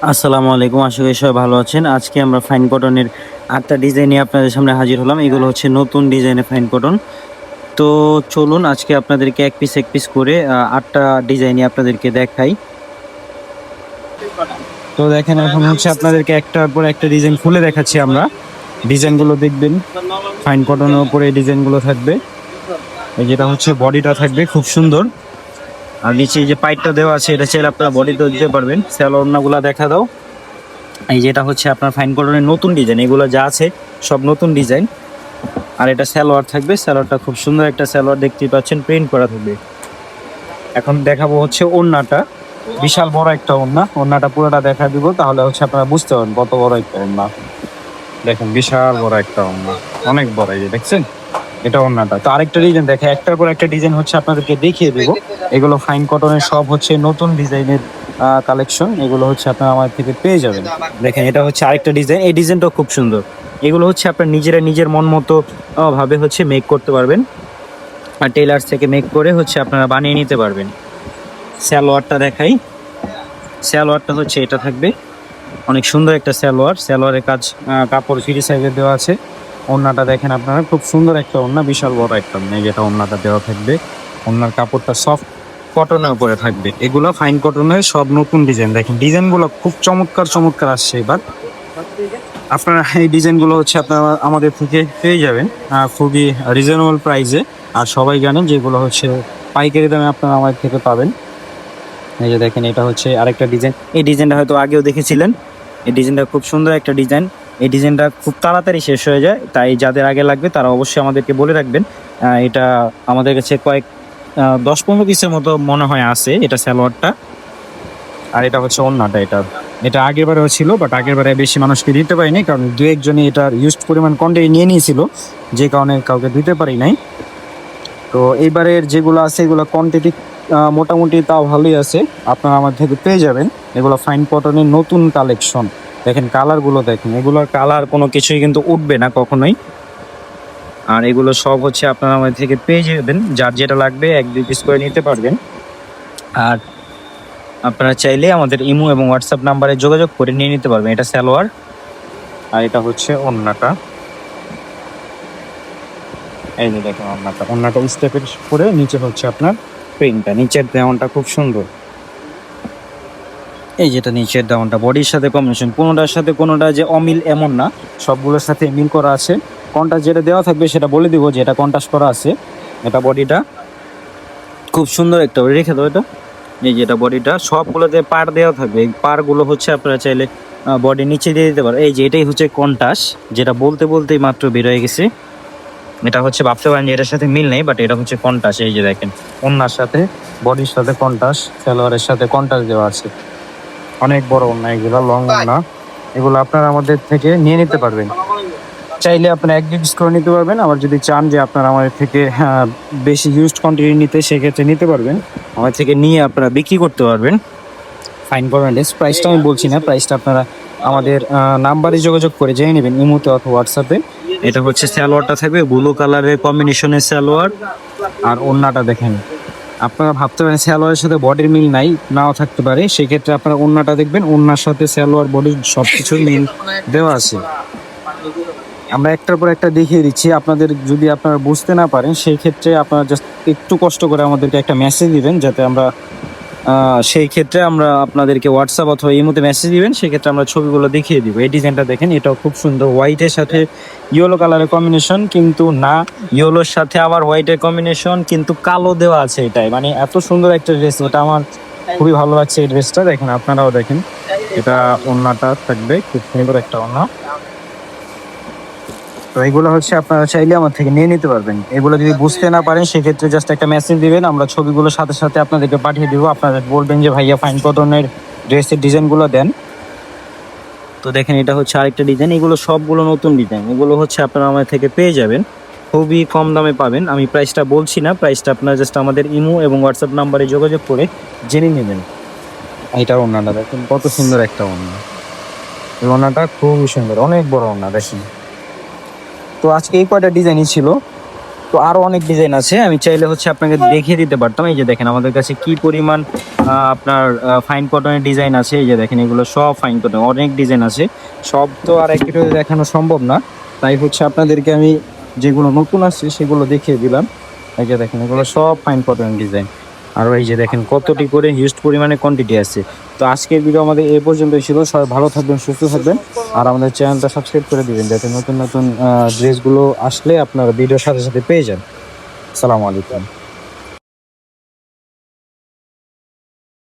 আসসালামু আলাইকুম, আশা করি সবাই ভালো আছেন। আজকে আমরা ফাইন কটনের ৮টা ডিজাইন নিয়ে আপনাদের সামনে হাজির হলাম। এগুলো হচ্ছে নতুন ডিজাইনের ফাইন কটন। তো চলুন আজকে আপনাদেরকে এক পিস এক পিস করে ৮টা ডিজাইনই আপনাদেরকে দেখাই। তো দেখেন, এখন হচ্ছে আপনাদেরকে একটার পর একটা ডিজাইন খুলে দেখাচ্ছি আমরা। ডিজাইনগুলো দেখবেন, ফাইন কটনের উপরে এই ডিজাইনগুলো থাকবে। এই যেটা হচ্ছে বডিটা থাকবে খুব সুন্দর, আর নিচে যে পাইপটা দেওয়া আছে এটা চাইলে আপনারা বডিতেও দিতে পারবেন। স্যালোনাগুলো দেখা দাও। এই যেটা হচ্ছে আপনার ফাইন কটনের নতুন ডিজাইন, এগুলো যা আছে সব নতুন ডিজাইন। আর এটা সালোয়ার থাকবে, সালোয়ারটা খুব সুন্দর একটা সালোয়ার দেখতেই পাচ্ছেন, প্রিন্ট করা থাকবে। এখন দেখাবো হচ্ছে ওড়নাটা, বিশাল বড় একটা ওড়না। ওড়নাটা পুরোটা দেখা দিব, তাহলে হচ্ছে আপনারা বুঝতে পারবেন কত বড় একটা ওড়না। দেখেন বিশাল বড় একটা ওড়না, অনেক বড়। এই যে দেখছেন, এটা ওড়নাটা। তো আরেকটা ডিজাইন দেখে, একটার পর একটা ডিজাইন হচ্ছে আপনাদেরকে দেখিয়ে দেবো। এগুলো ফাইন কটনের সব হচ্ছে নতুন ডিজাইনের কালেকশন। এগুলো হচ্ছে আপনারা আমার থেকে পেয়ে যাবেন। দেখেন, এটা হচ্ছে আরেকটা ডিজাইন, এই ডিজাইনটাও খুব সুন্দর। এগুলো হচ্ছে আপনার নিজের মন মতো ভাবে হচ্ছে মেক করতে পারবেন, আর টেলার্স থেকে মেক করে হচ্ছে আপনারা বানিয়ে নিতে পারবেন। সালোয়ারটা দেখাই। সালোয়ারটা হচ্ছে এটা থাকবে, অনেক সুন্দর একটা সালোয়ার। সালোয়ারের কাজ কাপড় ফ্রি সাইজের দেওয়া আছে। ওড়নাটা দেখেন আপনারা, খুব সুন্দর একটা ওড়না, বিশাল বড় একটা ওড়না। এই যেটা ওড়নাটা দেওয়া থাকবে, ওড়নার কাপড়টা সফট কটনের উপরে থাকবে। এগুলো ফাইন কটনের সব নতুন ডিজাইন। দেখেন ডিজাইনগুলো খুব চমৎকার চমৎকার আসছে এবার। আপনারা এই ডিজাইনগুলো হচ্ছে আপনারা আমাদের থেকে পেয়ে যাবেন খুবই রিজনেবল প্রাইসে। আর সবাই জানেন যেগুলো হচ্ছে পাইকারি দামে আপনারা আমাদের থেকে পাবেন। এই যে দেখেন, এটা হচ্ছে আরেকটা ডিজাইন। এই ডিজাইনটা হয়তো আগেও দেখেছিলেন। এই ডিজাইনটা খুব সুন্দর একটা ডিজাইন। এই ডিজাইনটা খুব তাড়াতাড়ি শেষ হয়ে যায়, তাই যাদের আগে লাগবে তারা অবশ্যই আমাদেরকে বলে রাখবেন। এটা আমাদের কাছে 10-15 পিসের মতো মনে হয় আছে এটা সালোয়ারটা। আর এটা হচ্ছে ওড়নাটা। এটা আগের বারেও ছিল, বাট আগের বারে বেশি মানুষকে দিতে পারিনি, কারণ দু একজনই এটার ইউজড পরিমাণ কোয়ান্টিটি নিয়ে নিয়েছিল, যে কারণে কাউকে দিতে পারি নাই। তো এইবারের যেগুলো আছে এগুলো কোয়ান্টিটি মোটামুটি তাও ভালোই আছে, আপনারা আমার থেকে পেয়ে যাবেন। এগুলো ফাইন কটনের নতুন কালেকশন। দেখেন কালারগুলো, দেখেন এগুলোর কালার কোনো কিছুই কিন্তু উঠবে না কখনোই। আর এগুলো সব হচ্ছে আপনারা আমার থেকে পেয়ে যাবেন, যার যেটা লাগবে 1-2 পিস করে নিতে পারবেন। আর আপনারা চাইলে আমাদের ইমো এবং হোয়াটসঅ্যাপ নাম্বারে যোগাযোগ করে নিয়ে নিতে পারবেন। এটা সালোয়ার, আর এটা হচ্ছে ওড়নাটা। এই যে দেখুন ওড়নাটা স্টেপের করে নিচে হচ্ছে আপনার প্রিন্টটা, নিচের দেওয়ানটা খুব সুন্দর। এই যেটা নিচের দেওয়ানটা বডির সাথে কম্বিনেশন, কোনোটার সাথে কোনোটা যে অমিল এমন না, সবগুলোর সাথে মিল করা আছে। কন্ট্রাস্ট যেটা দেওয়া থাকবে সেটা বলে দিব যে এটা কন্ট্রাস্ট করা আছে। এটা বডিটা খুব সুন্দর একটা, রেখে দাও এটা। এই যেটা বডিটা সবগুলোতে পার দেওয়া থাকবে, এই পারগুলো হচ্ছে আপনারা চাইলে বডির নিচে দিয়ে দিতে পারেন। এই যে এটাই হচ্ছে কন্ট্রাস্ট, যেটা বলতে বলতেই মাত্র বের হয়ে গেছে। এটা হচ্ছে ভাবতে পারেন যে এটার সাথে মিল নেই, বাট এটা হচ্ছে কন্ট্রাস্ট। এই যে দেখেন, ওড়নার সাথে বডির সাথে কন্ট্রাস্ট, সালোয়ারের সাথে কন্ট্রাস্ট দেওয়া আছে। অনেক বড় ওড়না, এগুলো লং ওড়না। এগুলো আপনারা আমাদের থেকে নিয়ে নিতে পারবেন। চাইলে আপনারা 1-2 পিস করে নিতে পারবেন। আবার যদি চান যে আপনারা আমাদের থেকে বেশি ইউজড কোয়ান্টিটি নিতে, সেক্ষেত্রে নিতে পারবেন। আমাদের থেকে নিয়ে আপনারা বিক্রি করতে পারবেন। ফাইন কটনের প্রাইসটা আমি বলছি না, প্রাইসটা আপনারা আমাদের নাম্বারে যোগাযোগ করে জেনে নেবেন, ইমোতে অথবা হোয়াটসঅ্যাপে। এটা হচ্ছে সালোয়ারটা থাকবে ব্লু কালারের কম্বিনেশনের সালোয়ার। আর ওড়নাটা দেখেন, আপনারা ভাবতে পারেন সালোয়ারের সাথে বডির মিল নাও থাকতে পারে, সেক্ষেত্রে আপনারা ওড়নাটা দেখবেন, ওড়নার সাথে সালোয়ার বডির সব কিছুর মিল দেওয়া আছে। আমরা একটার পর একটা দেখিয়ে দিচ্ছি আপনাদের, যদি আপনারা বুঝতে না পারেন সেই ক্ষেত্রে আপনারা জাস্ট একটু কষ্ট করে আমাদেরকে একটা মেসেজ দিবেন, যাতে আমরা সেই ক্ষেত্রে আমরা আপনাদেরকে হোয়াটসঅ্যাপ অথবা ইমোতে মেসেজ দিবেন, সেক্ষেত্রে আমরা ছবিগুলো দেখিয়ে দিব। এই ডিজাইনটা দেখেন, এটাও খুব সুন্দর, হোয়াইটের সাথে ইয়েলো কালারের কম্বিনেশন, কিন্তু না ইয়েলোর সাথে আবার হোয়াইটের কম্বিনেশন, কিন্তু কালো দেওয়া আছে এটাই। মানে এত সুন্দর একটা ড্রেস, এটা আমার খুবই ভালো লাগছে এই ড্রেসটা। দেখেন, আপনারাও দেখেন, এটা ওড়নাটা থাকবে খুব সুন্দর একটা ওড়না। তো এগুলো হচ্ছে আপনারা চাইলে আমার থেকে নিয়ে নিতে পারবেন। এগুলো যদি বুঝতে না পারেন সেক্ষেত্রে জাস্ট একটা মেসেজ দিবেন, আমরা ছবিগুলোর সাথে সাথে আপনাদেরকে পাঠিয়ে দিব। আপনারা বলবেন যে ভাইয়া ফাইন কটনের ড্রেসের ডিজাইনগুলো দেন। তো দেখেন, এটা হচ্ছে আরেকটা ডিজাইন। এগুলো সবগুলো নতুন ডিজাইন, এগুলো হচ্ছে আপনারা আমার থেকে পেয়ে যাবেন, খুবই কম দামে পাবেন। আমি প্রাইসটা বলছি না, প্রাইসটা আপনারা জাস্ট আমাদের ইমো এবং হোয়াটসঅ্যাপ নাম্বারে যোগাযোগ করে জেনে নেবেন। এইটার ওড়নাটা দেখেন, কত সুন্দর একটা ওড়না। এই ওড়নাটা খুবই সুন্দর, অনেক বড় ওড়না দেখেন। তো আজকে এই কয়টা ডিজাইনই ছিল, তো আরো অনেক ডিজাইন আছে, আমি চাইলে হচ্ছে আপনাকে দেখিয়ে দিতে পারতাম। এই যে দেখেন আমাদের কাছে কি পরিমাণ আপনার ফাইন কটনের ডিজাইন আছে। এই যে দেখেন এগুলো সব ফাইন কটন, অনেক ডিজাইন আছে। সব তো আর এক ভিডিওতে দেখানো সম্ভব না, তাই হচ্ছে আপনাদেরকে আমি যেগুলো নতুন আসছে সেগুলো দেখিয়ে দিলাম। এই যে দেখেন এগুলো সব ফাইন কটনের ডিজাইন। আর এই যে দেখেন কতটি করে হিউজ পরিমাণে কোয়ান্টিটি আছে। তো আজকের ভিডিও আমাদের এই পর্যন্তই ছিল। সবাই ভালো থাকবেন, সুস্থ থাকবেন, আর আমাদের চ্যানেলটা সাবস্ক্রাইব করে দিবেন যাতে নতুন নতুন ড্রেসগুলো আসলে আপনারা ভিডিওর সাথে সাথে পেয়ে যান। আসসালামু আলাইকুম।